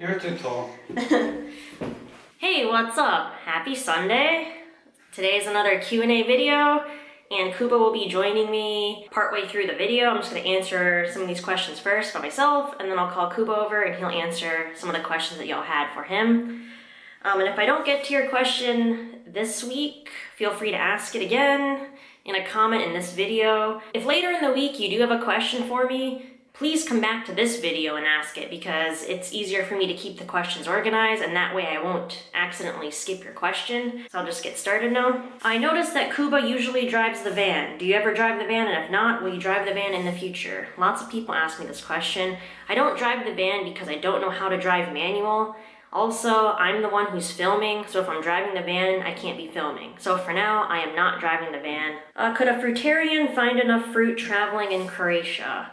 You're too tall. Hey, what's up? Happy Sunday. Today's another Q&A video, and Kuba will be joining me partway through the video. I'm just going to answer some of these questions first by myself, and then I'll call Kuba over and he'll answer some of the questions that y'all had for him. And if I don't get to your question this week, feel free to ask it again in a comment in this video. If later in the week you do have a question for me, please come back to this video and ask it, because it's easier for me to keep the questions organized, and that way I won't accidentally skip your question. So I'll just get started now. I noticed that Kuba usually drives the van. Do you ever drive the van, and if not, will you drive the van in the future? Lots of people ask me this question. I don't drive the van because I don't know how to drive manual. Also, I'm the one who's filming, so if I'm driving the van, I can't be filming. So for now, I am not driving the van. Could a fruitarian find enough fruit traveling in Croatia?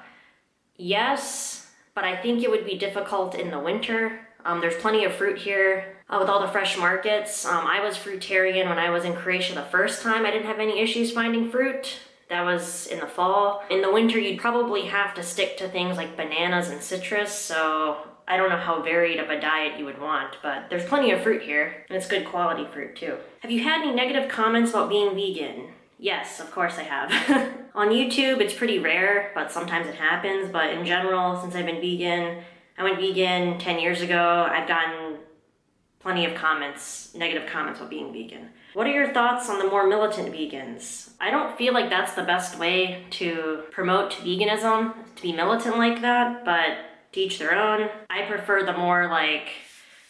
Yes, but I think it would be difficult in the winter. There's plenty of fruit here with all the fresh markets. I was fruitarian when I was in Croatia the first time. I didn't have any issues finding fruit. That was in the fall. In the winter, you'd probably have to stick to things like bananas and citrus, so I don't know how varied of a diet you would want, but there's plenty of fruit here, and it's good quality fruit too. Have you had any negative comments about being vegan? Yes, of course I have. On YouTube, it's pretty rare, but sometimes it happens. But in general, since I've been vegan, I went vegan 10 years ago, I've gotten plenty of comments, negative comments about being vegan. What are your thoughts on the more militant vegans? I don't feel like that's the best way to promote veganism, to be militant like that, but to each their own. I prefer the more like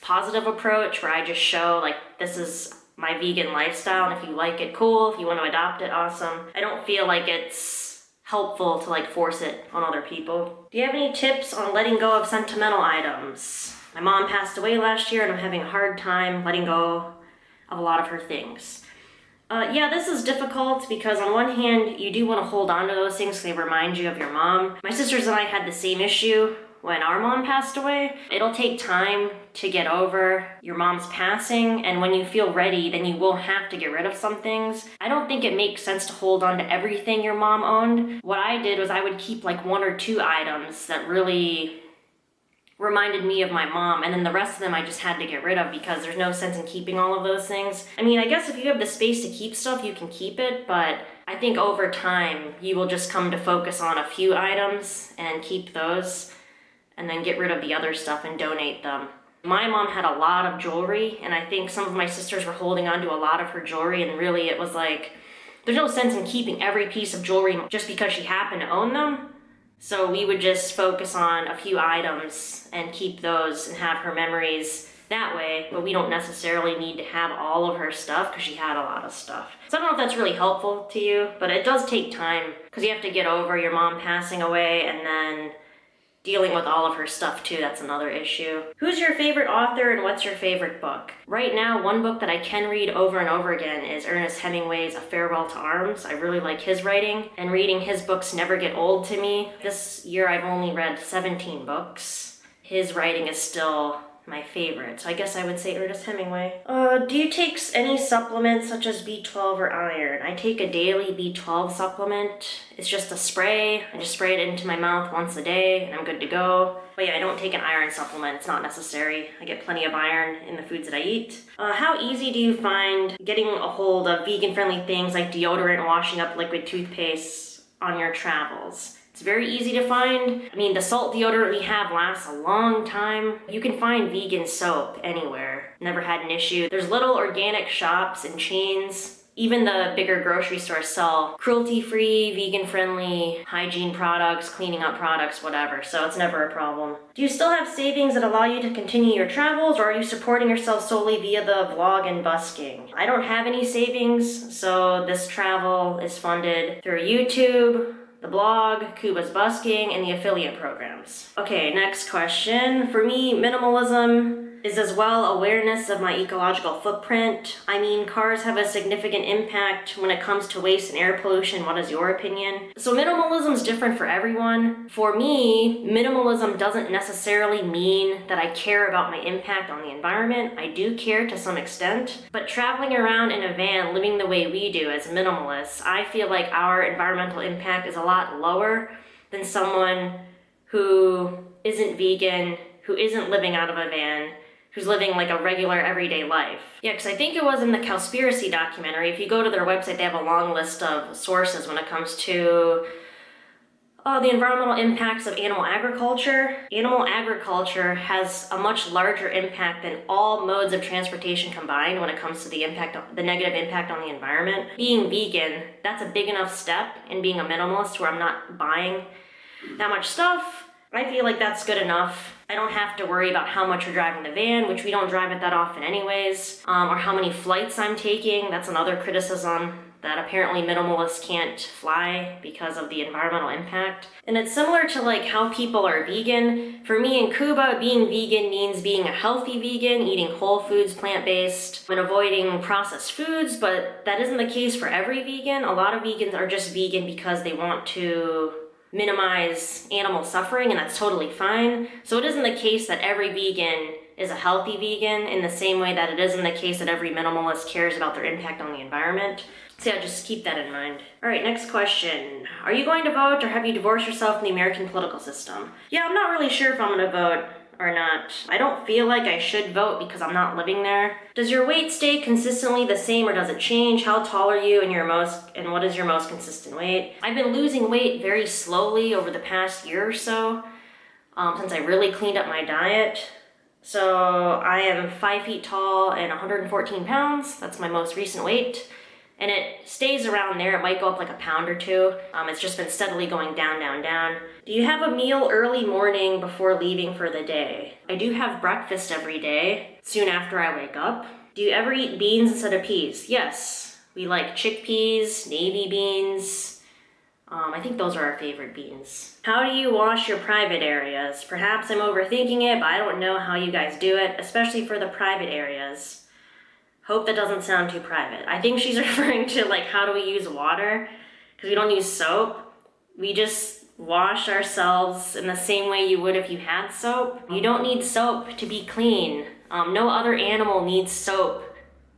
positive approach where I just show like this is my vegan lifestyle, and if you like it, cool. If you want to adopt it, awesome. I don't feel like it's helpful to like force it on other people. Do you have any tips on letting go of sentimental items? My mom passed away last year and I'm having a hard time letting go of a lot of her things. Yeah, this is difficult because on one hand, you do want to hold on to those things because they remind you of your mom. My sisters and I had the same issue when our mom passed away. It'll take time to get over your mom's passing, and when you feel ready, then you will have to get rid of some things. I don't think it makes sense to hold on to everything your mom owned. What I did was I would keep like 1 or 2 items that really reminded me of my mom, and then the rest of them I just had to get rid of because there's no sense in keeping all of those things. I mean, I guess if you have the space to keep stuff, you can keep it, but I think over time, you will just come to focus on a few items and keep those, and then get rid of the other stuff and donate them. My mom had a lot of jewelry, and I think some of my sisters were holding on to a lot of her jewelry, and really it was like, there's no sense in keeping every piece of jewelry just because she happened to own them. So we would just focus on a few items and keep those and have her memories that way, but we don't necessarily need to have all of her stuff because she had a lot of stuff. So I don't know if that's really helpful to you, but it does take time because you have to get over your mom passing away and then dealing with all of her stuff too, that's another issue. Who's your favorite author and what's your favorite book? Right now, one book that I can read over and over again is Ernest Hemingway's A Farewell to Arms. I really like his writing, and reading his books never get old to me. This year I've only read 17 books. His writing is still my favorite, so I guess I would say Ernest Hemingway. Do you take any supplements such as B12 or iron? I take a daily B12 supplement. It's just a spray. I just spray it into my mouth once a day and I'm good to go. But yeah, I don't take an iron supplement. It's not necessary. I get plenty of iron in the foods that I eat. How easy do you find getting a hold of vegan-friendly things like deodorant, washing up liquid toothpaste on your travels? It's very easy to find. I mean, the salt deodorant we have lasts a long time. You can find vegan soap anywhere. Never had an issue. There's little organic shops and chains. Even the bigger grocery stores sell cruelty-free, vegan-friendly hygiene products, cleaning up products, whatever, so it's never a problem. Do you still have savings that allow you to continue your travels, or are you supporting yourself solely via the vlog and busking? I don't have any savings, so this travel is funded through YouTube, the blog, Kuba's busking, and the affiliate programs. Okay, next question. For me, minimalism is as well awareness of my ecological footprint. I mean, cars have a significant impact when it comes to waste and air pollution. What is your opinion? So minimalism is different for everyone. For me, minimalism doesn't necessarily mean that I care about my impact on the environment. I do care to some extent, but traveling around in a van, living the way we do as minimalists, I feel like our environmental impact is a lot lower than someone who isn't vegan, who isn't living out of a van, who's living like a regular everyday life. Yeah, because I think it was in the Cowspiracy documentary. If you go to their website, they have a long list of sources when it comes to the environmental impacts of animal agriculture. Animal agriculture has a much larger impact than all modes of transportation combined when it comes to the negative impact on the environment. Being vegan, that's a big enough step in being a minimalist where I'm not buying that much stuff. I feel like that's good enough. I don't have to worry about how much you're driving the van, which we don't drive it that often anyways, or how many flights I'm taking. That's another criticism, that apparently minimalists can't fly because of the environmental impact. And it's similar to like how people are vegan. For me in Cuba, being vegan means being a healthy vegan, eating whole foods, plant-based, and avoiding processed foods, but that isn't the case for every vegan. A lot of vegans are just vegan because they want to minimize animal suffering, and that's totally fine. So it isn't the case that every vegan is a healthy vegan in the same way that it isn't the case that every minimalist cares about their impact on the environment. So yeah, just keep that in mind. All right, next question. Are you going to vote, or have you divorced yourself from the American political system? Yeah, I'm not really sure if I'm gonna vote or not. I don't feel like I should vote because I'm not living there. Does your weight stay consistently the same, or does it change? How tall are you, and what is your most consistent weight? I've been losing weight very slowly over the past year or so, since I really cleaned up my diet. So I am 5 feet tall and 114 pounds. That's my most recent weight. And it stays around there. It might go up like a pound or two. It's just been steadily going down, down, down. Do you have a meal early morning before leaving for the day? I do have breakfast every day, soon after I wake up. Do you ever eat beans instead of peas? Yes. We like chickpeas, navy beans. I think those are our favorite beans. How do you wash your private areas? Perhaps I'm overthinking it, but I don't know how you guys do it, especially for the private areas. Hope that doesn't sound too private. I think she's referring to like, how do we use water? Because we don't use soap. We just wash ourselves in the same way you would if you had soap. You don't need soap to be clean. No other animal needs soap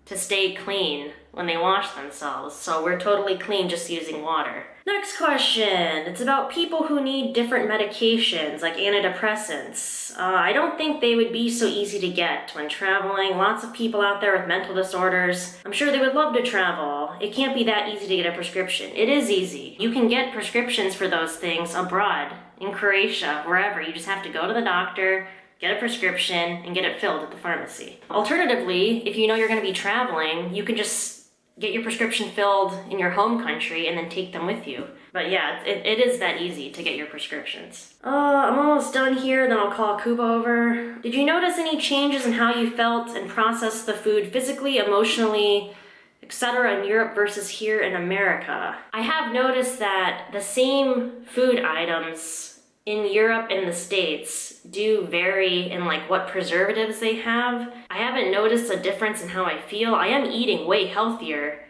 to stay clean when they wash themselves. So we're totally clean just using water. Next question. It's about people who need different medications like antidepressants. I don't think they would be so easy to get when traveling. Lots of people out there with mental disorders. I'm sure they would love to travel. It can't be that easy to get a prescription. It is easy. You can get prescriptions for those things abroad, in Croatia, wherever. You just have to go to the doctor, get a prescription, and get it filled at the pharmacy. Alternatively, if you know you're going to be traveling, you can just get your prescription filled in your home country and then take them with you. But yeah, it is that easy to get your prescriptions. I'm almost done here, then I'll call Kuba over. Did you notice any changes in how you felt and processed the food physically, emotionally, etc. in Europe versus here in America? I have noticed that the same food items in Europe and the States do vary in like what preservatives they have. I haven't noticed a difference in how I feel. I am eating way healthier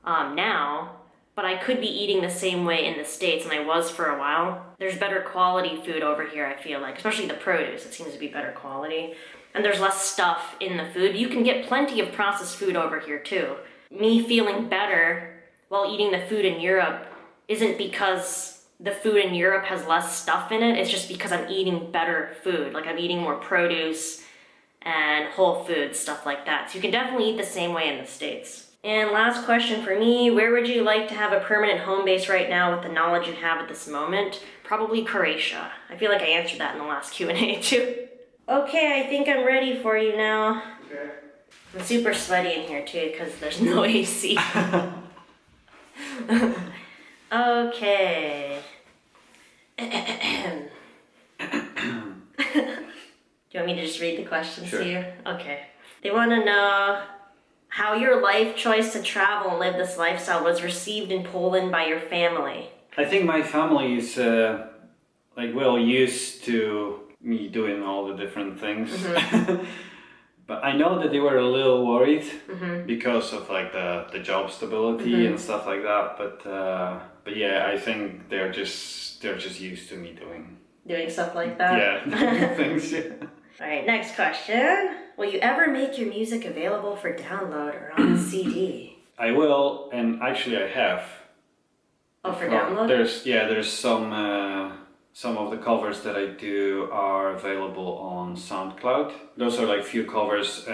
now, but I could be eating the same way in the States, and I was for a while. There's better quality food over here, I feel like, especially the produce. It seems to be better quality. And there's less stuff in the food. You can get plenty of processed food over here too. Me feeling better while eating the food in Europe isn't because the food in Europe has less stuff in it. It's just because I'm eating better food. Like I'm eating more produce and whole foods, stuff like that. So you can definitely eat the same way in the States. And last question for me, where would you like to have a permanent home base right now with the knowledge you have at this moment? Probably Croatia. I feel like I answered that in the last Q&A too. Okay, I think I'm ready for you now. Okay. I'm super sweaty in here too because there's no AC. Okay. Do you want me to just read the questions Sure. to you? Okay. They want to know how your life choice to travel and live this lifestyle was received in Poland by your family. I think my family is like well used to me doing all the different things. Mm-hmm. But I know that they were a little worried Mm-hmm. because of like the job stability Mm-hmm. and stuff like that. But yeah, I think they're just used to me Doing stuff like that? yeah things. Yeah. Alright, next question. Will you ever make your music available for download or on CD? I will, and actually I have. Oh, for download? There's some Some of the covers that I do are available on SoundCloud. Those are like few covers.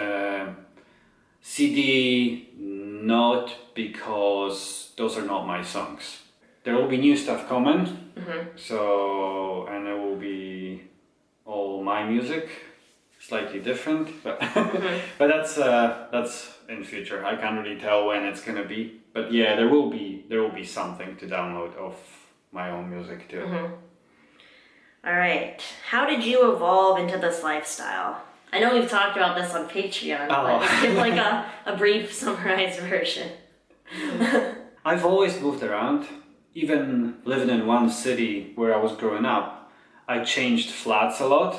CD, not, because those are not my songs. There will be new stuff coming, so, and it will be all my music, slightly different, but but that's in future. I can't really tell when it's gonna be, but yeah, there will be something to download of my own music too. All right. How did you evolve into this lifestyle? I know we've talked about this on Patreon, but just give like a brief summarized version. I've always moved around. Even living in one city where I was growing up, I changed flats a lot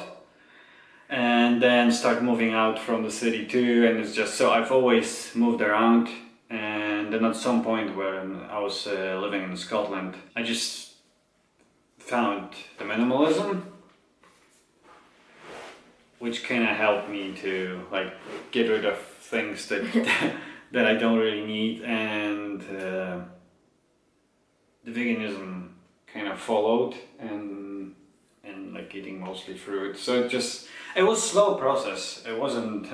and then start moving out from the city too, and it's just so I've always moved around. And then at some point when I was living in Scotland, I just found the minimalism, which kind of helped me to like get rid of things that that I don't really need, and the veganism kind of followed, and like eating mostly fruit. So it was a slow process. It wasn't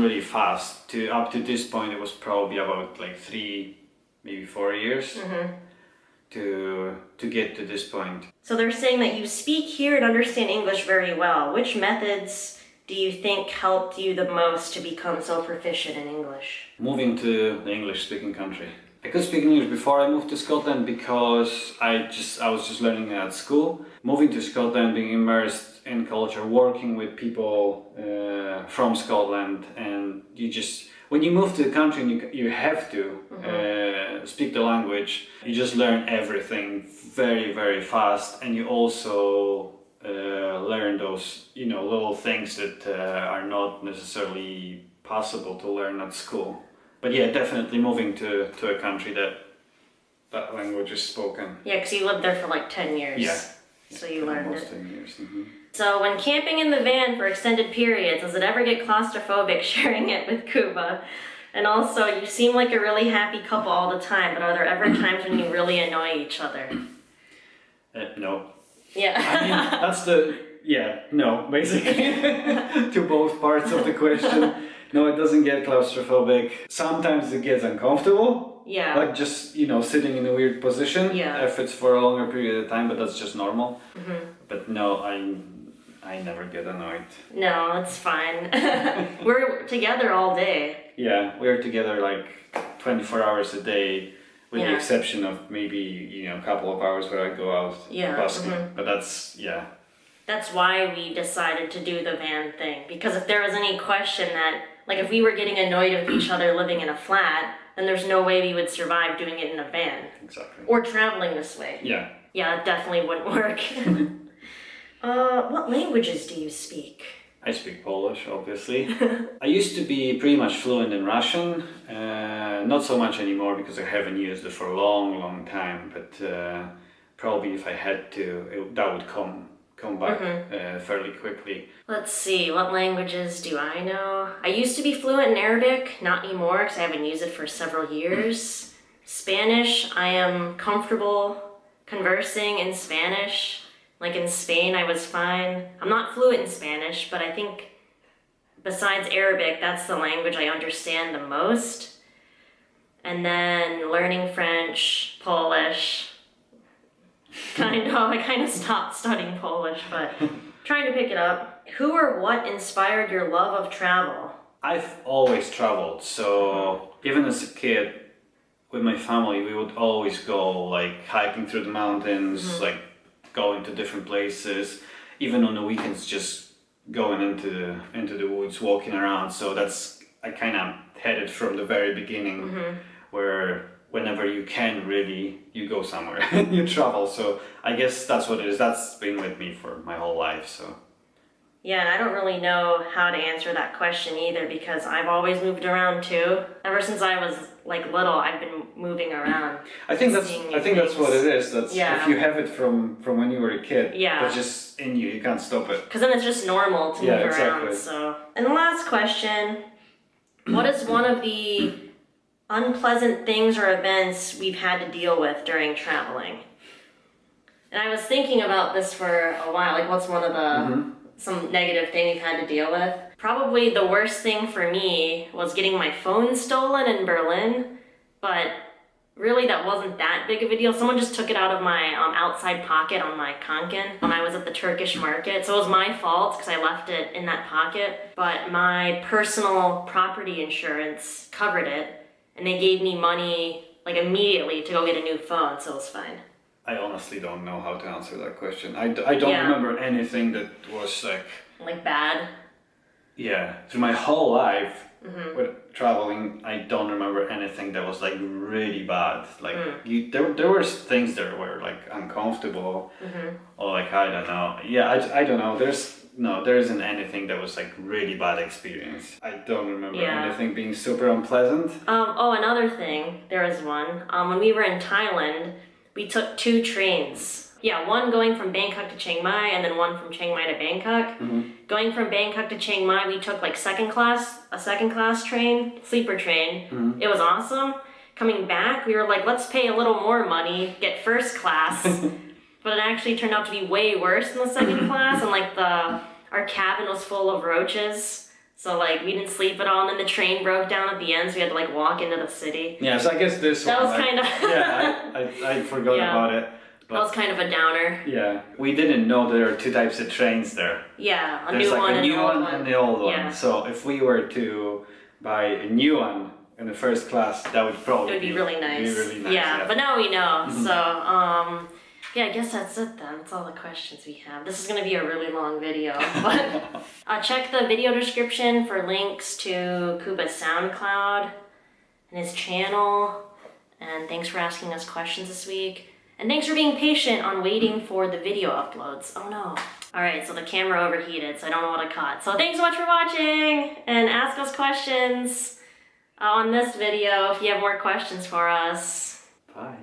really fast. Up to this point, it was probably about like 3, maybe 4 years. To get to this point. So they're saying that you speak, hear, and understand English very well. Which methods do you think helped you the most to become so proficient in English? Moving to the English-speaking country. I could speak English before I moved to Scotland because I was just learning at school. Moving to Scotland, being immersed in culture, working with people from Scotland, and when you move to the country and you have to speak the language, you just learn everything very, very fast, and you also learn those little things that are not necessarily possible to learn at school. But yeah, definitely moving to a country that language is spoken. Yeah, because you lived there for like 10 years. Yeah. So you learned almost it. 10 years. So when camping in the van for extended periods, does it ever get claustrophobic sharing it with Kuba? And also, you seem like a really happy couple all the time, but are there ever times when you really annoy each other? No. Yeah. No, basically. To both parts of the question. No, it doesn't get claustrophobic. Sometimes it gets uncomfortable. Yeah. Like just, sitting in a weird position. Yeah. If it's for a longer period of time, but that's just normal. But no, I never get annoyed. No, it's fine. We're together all day. Yeah, we're together like 24 hours a day, with the exception of maybe, a couple of hours where I go out busking. But That's why we decided to do the van thing. Because if there was any question that, like if we were getting annoyed with each other living in a flat, then there's no way we would survive doing it in a van. Exactly. Or traveling this way. Yeah. Yeah, it definitely wouldn't work. What languages do you speak? I speak Polish, obviously. I used to be pretty much fluent in Russian. Not so much anymore because I haven't used it for a long, long time. But probably if I had to, that would come back fairly quickly. Let's see, what languages do I know? I used to be fluent in Arabic, not anymore because I haven't used it for several years. Spanish, I am comfortable conversing in Spanish. Like in Spain, I was fine. I'm not fluent in Spanish, but I think besides Arabic, that's the language I understand the most. And then learning French, Polish. I kind of stopped studying Polish, but trying to pick it up. Who or what inspired your love of travel? I've always traveled, so even as a kid, with my family, we would always go like hiking through the mountains, like going to different places, even on the weekends, just going into the woods, walking around. So I kind of had it from the very beginning, where whenever you can, really, you go somewhere and you travel. So I guess that's what it is. That's been with me for my whole life. So yeah, and I don't really know how to answer that question either, because I've always moved around too. Ever since I was like little, I've been moving around. I think that's what it is. That's if you have it from when you were a kid. Yeah. It's just in you. You can't stop it. Because then it's just normal to move around. So, and the last question: what is one of the unpleasant things or events we've had to deal with during traveling? And I was thinking about this for a while, like what's one of the, some negative thing you've had to deal with? Probably the worst thing for me was getting my phone stolen in Berlin, but really that wasn't that big of a deal. Someone just took it out of my outside pocket on my kanken when I was at the Turkish market. So it was my fault because I left it in that pocket, but my personal property insurance covered it and they gave me money like immediately to go get a new phone, so it was fine. I honestly don't know how to answer that question. I don't remember anything that was like bad. Yeah, through my whole life with traveling, I don't remember anything that was like really bad. Like there were things that were like uncomfortable or like I don't know. Yeah, I don't know. There isn't anything that was like really bad experience. I don't remember anything being super unpleasant. Oh, another thing, there was one. When we were in Thailand, we took 2 trains. Yeah, one going from Bangkok to Chiang Mai and then one from Chiang Mai to Bangkok. Going from Bangkok to Chiang Mai, we took like a second class train, sleeper train. It was awesome. Coming back, we were like, let's pay a little more money, get first class. But it actually turned out to be way worse than the second class, and like our cabin was full of roaches. So like we didn't sleep at all, and then the train broke down at the end, so we had to like walk into the city. Yeah, so I guess this that one, was kind of I forgot about it. That was kind of a downer. Yeah, we didn't know there are 2 types of trains there. Yeah, There's new like one a new one and and the old one. Yeah. So if we were to buy a new one in the first class, that would probably be really nice. Be really nice. Yeah, but now we know. So yeah, I guess that's it then. That's all the questions we have. This is going to be a really long video, but check the video description for links to Kuba's SoundCloud and his channel. And thanks for asking us questions this week. And thanks for being patient on waiting for the video uploads. Oh no. Alright, so the camera overheated, so I don't know what I caught. So thanks so much for watching, and ask us questions on this video if you have more questions for us. Bye.